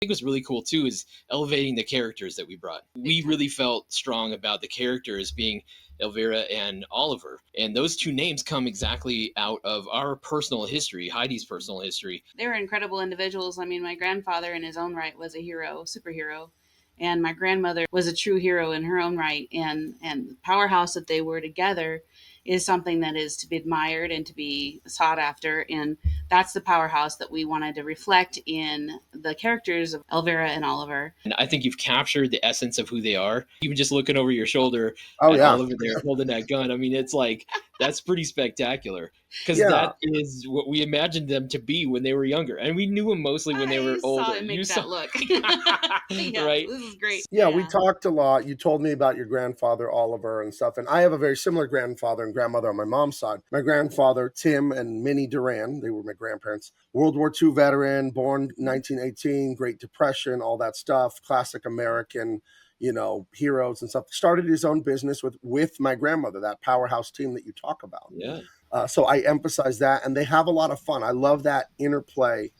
think was really cool too is elevating the characters that we brought. We really felt strong about the characters being Elvira and Oliver. And those two names come exactly out of our personal history, Heidi's personal history. They were incredible individuals. I mean, my grandfather in his own right was a hero, superhero. And my grandmother was a true hero in her own right. And the powerhouse that they were together is something that is to be admired and to be sought after. And that's the powerhouse that we wanted to reflect in the characters of Elvira and Oliver. And I think you've captured the essence of who they are. Even just looking over your shoulder Oh at yeah. Oliver there holding that gun. I mean, it's like, that's pretty spectacular because Yeah. that is what we imagined them to be when they were younger. And we knew them mostly when they were older. Saw him make that look. Yeah, right? This is great. Yeah, we talked a lot. You told me about your grandfather, Oliver, and stuff. And I have a very similar grandfather and grandmother on my mom's side. My grandfather, Tim and Minnie Duran, they were my grandparents. World War II veteran, born 1918, Great Depression, all that stuff, classic American, heroes and stuff. Started his own business with my grandmother, that powerhouse team that you talk about. Yeah. So I emphasize that. And they have a lot of fun. I love that interplay.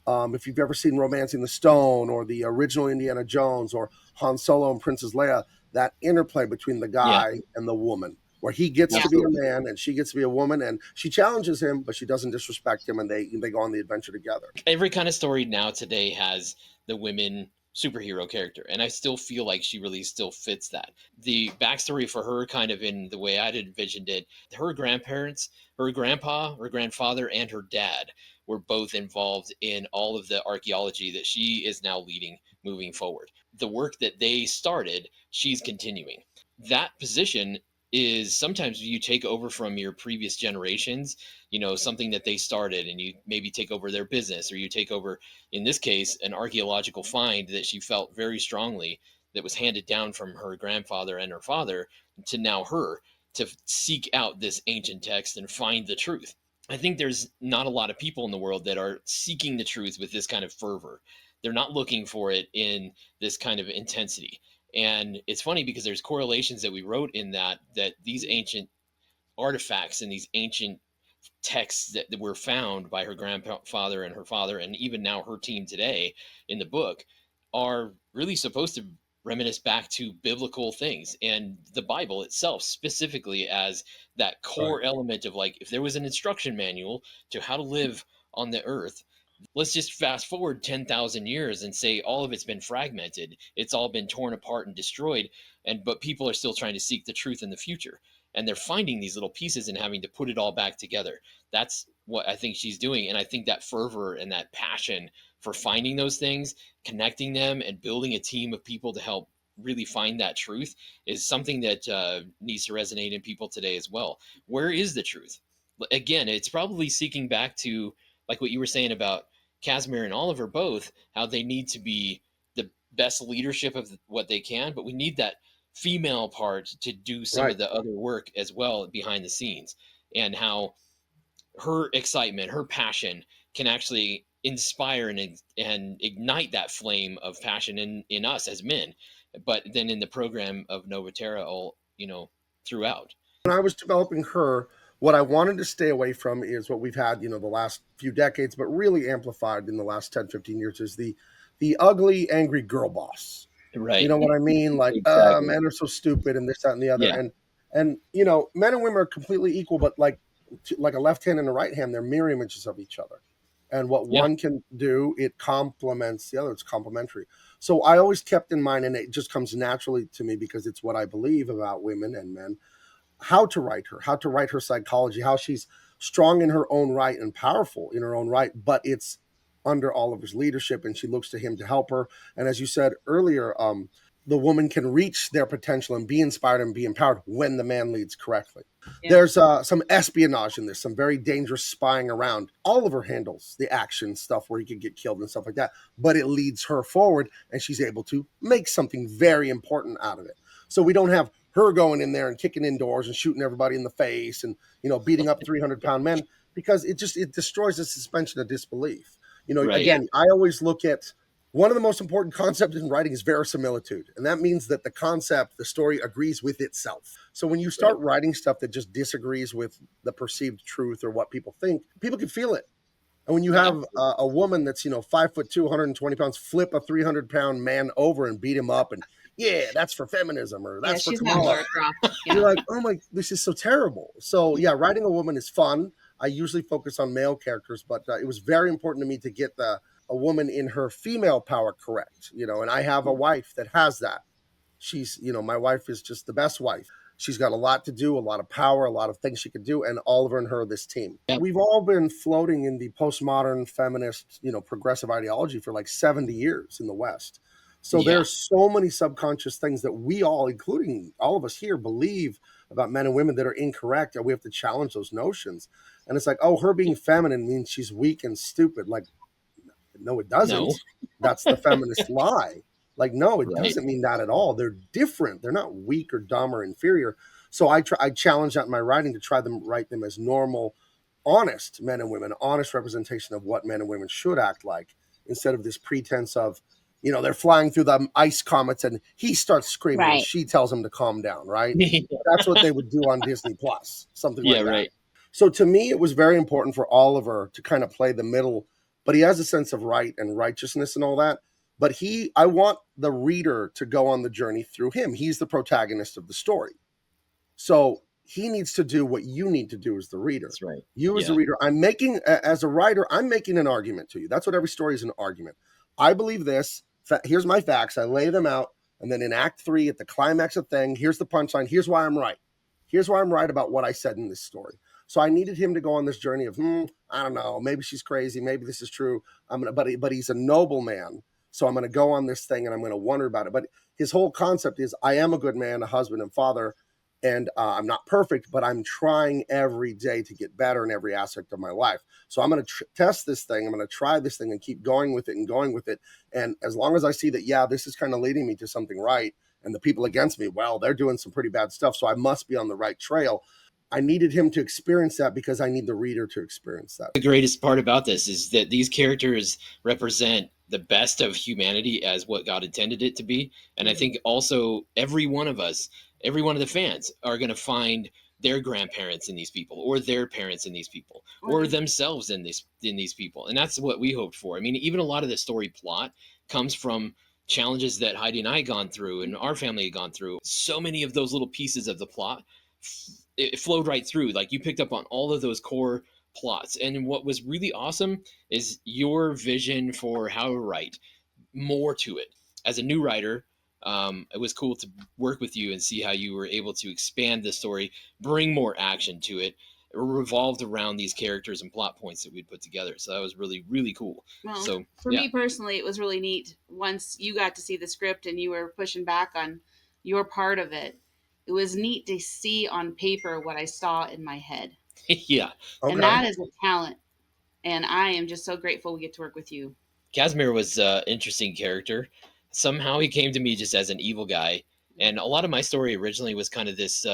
If you've ever seen Romancing the Stone or the original Indiana Jones or Han Solo and Princess Leia, that interplay between the guy and the woman, where he gets to be a man and she gets to be a woman, and she challenges him, but she doesn't disrespect him, and they go on the adventure together. Every kind of story now today has the women superhero character, and I still feel like she really still fits that. The backstory for her, kind of in the way I'd envisioned it, her grandparents, her grandpa, her grandfather, and her dad were both involved in all of the archaeology that she is now leading moving forward. The work that they started, she's continuing. That position is sometimes you take over from your previous generations, something that they started, and you maybe take over their business, or you take over, in this case, an archaeological find that she felt very strongly that was handed down from her grandfather and her father to now her, to seek out this ancient text and find the truth. I think there's not a lot of people in the world that are seeking the truth with this kind of fervor. They're not looking for it in this kind of intensity. And it's funny because there's correlations that we wrote in that these ancient artifacts and these ancient texts that were found by her grandfather and her father, and even now her team today in the book, are really supposed to reminisce back to biblical things and the Bible itself, specifically as that core element of, like, if there was an instruction manual to how to live on the earth, let's just fast forward 10,000 years and say all of it's been fragmented. It's all been torn apart and destroyed. But people are still trying to seek the truth in the future. And they're finding these little pieces and having to put it all back together. That's what I think she's doing. And I think that fervor and that passion for finding those things, connecting them, and building a team of people to help really find that truth is something that needs to resonate in people today as well. Where is the truth? Again, it's probably seeking back to, like what you were saying about Casimir and Oliver both, how they need to be the best leadership of what they can, but we need that female part to do some of the other work as well behind the scenes, and how her excitement, her passion can actually inspire and ignite that flame of passion in us as men, but then in the program of Novaterra all, throughout. When I was developing her, what I wanted to stay away from is what we've had, the last few decades, but really amplified in the last 10, 15 years, is the ugly, angry girl boss. Right. You know what I mean? Like, exactly. Men are so stupid and this, that, and the other. Yeah. And men and women are completely equal, but like a left hand and a right hand, they're mirror images of each other. And what one can do, it complements the other. It's complementary. So I always kept in mind, and it just comes naturally to me because it's what I believe about women and men, how to write her psychology, how she's strong in her own right and powerful in her own right, but it's under Oliver's leadership, and she looks to him to help her. And as you said earlier, the woman can reach their potential and be inspired and be empowered when the man leads correctly. Yeah. There's some espionage in this, some very dangerous spying around. Oliver handles the action stuff where he could get killed and stuff like that, but it leads her forward, and she's able to make something very important out of it. So we don't have her going in there and kicking in doors and shooting everybody in the face and, beating up 300-pound men, because it destroys the suspension of disbelief. Again, I always look at one of the most important concepts in writing is verisimilitude. And that means that the story agrees with itself. So when you start writing stuff that just disagrees with the perceived truth or what people think, people can feel it. And when you Yeah, have a woman that's 5'2", 120 pounds, flip a 300-pound man over and beat him up, and yeah, that's for feminism, or Yeah, that's for she's not Kamala. Laura Croft. You're Yeah. like, oh my, this is so terrible. So yeah, writing a woman is fun. I usually focus on male characters, but it was very important to me to get a woman in her female power correct. And I have a wife that has that. She's, my wife is just the best wife. She's got a lot to do, a lot of power, a lot of things she could do, and Oliver and her are this team. yeah, We've all been floating in the postmodern feminist, progressive ideology for like 70 years in the West. So yeah. there's so many subconscious things that we all, including all of us here, believe about men and women that are incorrect, and we have to challenge those notions. And it's like, oh, her being feminine means she's weak and stupid. Like, no, it No, doesn't. That's the feminist lie. Like, no, it right. doesn't mean that at all. They're different. They're not weak or dumb or inferior. So I challenge that in my writing to try them write them as normal, honest men and women, honest representation of what men and women should act like, instead of this pretense of, they're flying through the ice comets and he starts screaming and Right. she tells him to calm down, right? That's what they would do on Disney Plus, something Yeah, like that. right. So to me, it was very important for Oliver to kind of play the middle, but he has a sense of right and righteousness and all that. But I want the reader to go on the journey through him. He's the protagonist of the story. So he needs to do what you need to do as the reader. That's right. You as the Yeah. reader, as a writer, I'm making an argument to you. That's what every story is, an argument. I believe this. Here's my facts. I lay them out. And then in act 3, at the climax of thing, here's the punchline. Here's why I'm right. Here's why I'm right about what I said in this story. So I needed him to go on this journey of, I don't know, maybe she's crazy. Maybe this is true. But he's a noble man. So I'm going to go on this thing and I'm going to wonder about it. But his whole concept is, I am a good man, a husband and father. And I'm not perfect, but I'm trying every day to get better in every aspect of my life. So I'm going to test this thing. I'm going to try this thing and keep going with it and going with it. And as long as I see that, yeah, this is kind of leading me to something right, and the people against me, well, they're doing some pretty bad stuff, so I must be on the right trail. I needed him to experience that because I need the reader to experience that. The greatest part about this is that these characters represent the best of humanity as what God intended it to be. And I think also every one of us, every one of the fans are going to find their grandparents in these people, or their parents in these people, or themselves in these people. And that's what we hoped for. I mean, even a lot of the story plot comes from challenges that Heidi and I gone through and our family had gone through. So many of those little pieces of the plot, it flowed right through. Like, you picked up on all of those core plots. And what was really awesome is your vision for how to write more to it. As a new writer, it was cool to work with you and see how you were able to expand the story, bring more action to it. It revolved around these characters and plot points that we'd put together. So that was really, really cool. Well, So for me personally, it was really neat once you got to see the script and you were pushing back on your part of it. It was neat to see on paper what I saw in my head. yeah, Okay. And that is a talent. And I am just so grateful we get to work with you. Casimir was an interesting character. Somehow he came to me just as an evil guy. And a lot of my story originally was kind of this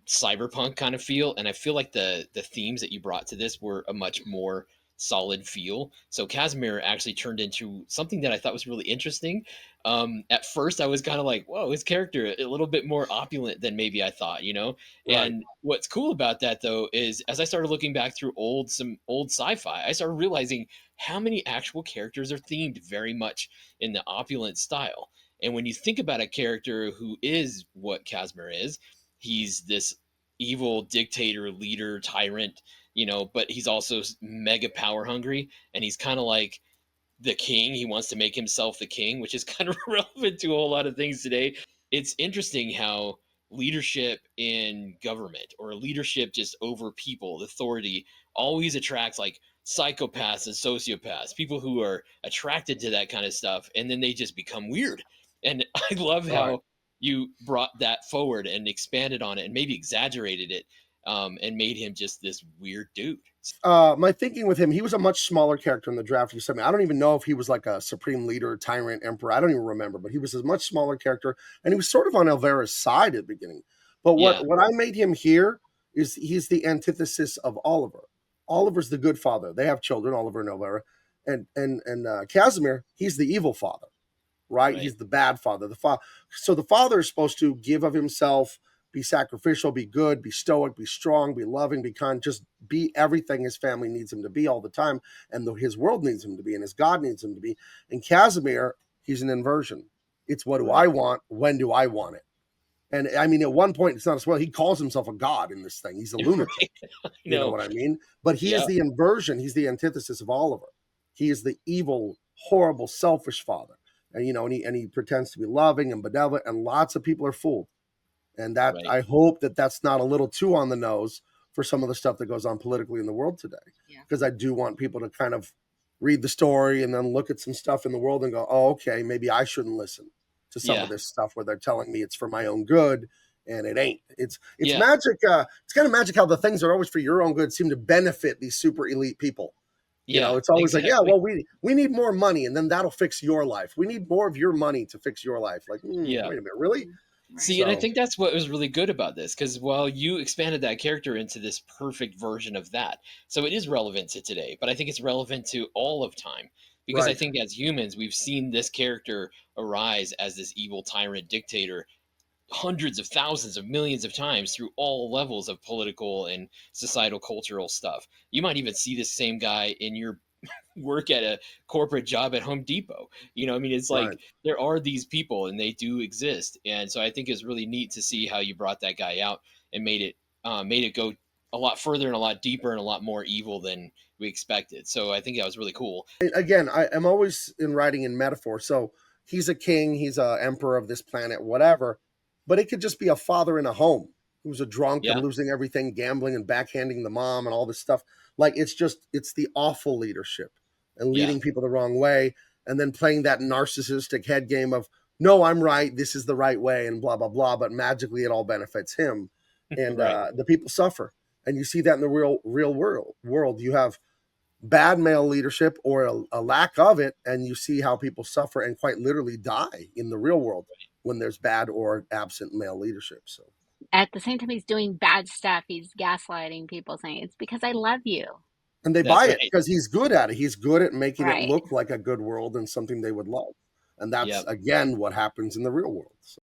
cyberpunk kind of feel, and I feel like the themes that you brought to this were a much more solid feel. So Casimir actually turned into something that I thought was really interesting. At first I was kind of like, whoa, his character a little bit more opulent than maybe I thought, you know. Right. And what's cool about that though is, as I started looking back through some old sci-fi, I started realizing how many actual characters are themed very much in the opulent style. And when you think about a character who is what Casimir is, he's this evil dictator, leader, tyrant, you know, but he's also mega power hungry, and he's kind of like the king. He wants to make himself the king, which is kind of relevant to a whole lot of things today. It's interesting how leadership in government, or leadership just over people, authority, always attracts like psychopaths and sociopaths, people who are attracted to that kind of stuff, and then they just become weird. And I love Right. how you brought that forward and expanded on it and maybe exaggerated it, and made him just this weird dude. My thinking with him, he was a much smaller character in the draft you sent me. I don't even know if he was like a supreme leader, tyrant, emperor. I don't even remember, but he was a much smaller character, and he was sort of on Elvira's side at the beginning. But Yeah. what I made him here is he's the antithesis of Oliver. Oliver's the good father. They have children, Oliver and Elvira, and Casimir, he's the evil father, right? Right. He's the bad father. So the father is supposed to give of himself, be sacrificial, be good, be stoic, be strong, be loving, be kind, just be everything his family needs him to be all the time, and his world needs him to be, and his God needs him to be. And Casimir, he's an inversion. It's what do Right. I want? When do I want it? And I mean, at one point, it's not as well. He calls himself a god in this thing. He's a lunatic. You know what I mean? But he is the inversion. He's the antithesis of Oliver. He is the evil, horrible, selfish father. And and he pretends to be loving and benevolent, and lots of people are fooled. And that Right. I hope that that's not a little too on the nose for some of the stuff that goes on politically in the world today. Because I do want people to kind of read the story and then look at some stuff in the world and go, oh, okay, maybe I shouldn't listen to some of this stuff where they're telling me it's for my own good, and it ain't. It's magic. It's kind of magic how the things that are always for your own good seem to benefit these super elite people. It's always like, well, we need more money, and then that'll fix your life. We need more of your money to fix your life. Like, wait a minute, really? See, and I think that's what was really good about this, because while you expanded that character into this perfect version of that, so it is relevant to today, but I think it's relevant to all of time, because I think as humans, we've seen this character arise as this evil tyrant dictator hundreds of thousands of millions of times through all levels of political and societal cultural stuff. You might even see this same guy in your work at a corporate job at Home Depot. I mean, it's like there are these people and they do exist. And so I think it's really neat to see how you brought that guy out and made it go a lot further and a lot deeper and a lot more evil than we expected. So I think that was really cool. Again, I'm always in writing in metaphor. So he's a king, he's an emperor of this planet, whatever. But it could just be a father in a home who's a drunk and losing everything, gambling and backhanding the mom and all this stuff. Like, it's the awful leadership and leading people the wrong way, and then playing that narcissistic head game of, no, I'm right, this is the right way, and blah, blah, blah, but magically it all benefits him. And the people suffer. And you see that in the real world. You have bad male leadership or a lack of it, and you see how people suffer and quite literally die in the real world when there's bad or absent male leadership. So at the same time he's doing bad stuff, he's gaslighting people, saying it's because I love you. And they buy it because he's good at it. He's good at making it look like a good world and something they would love. And that's, again, what happens in the real world. So.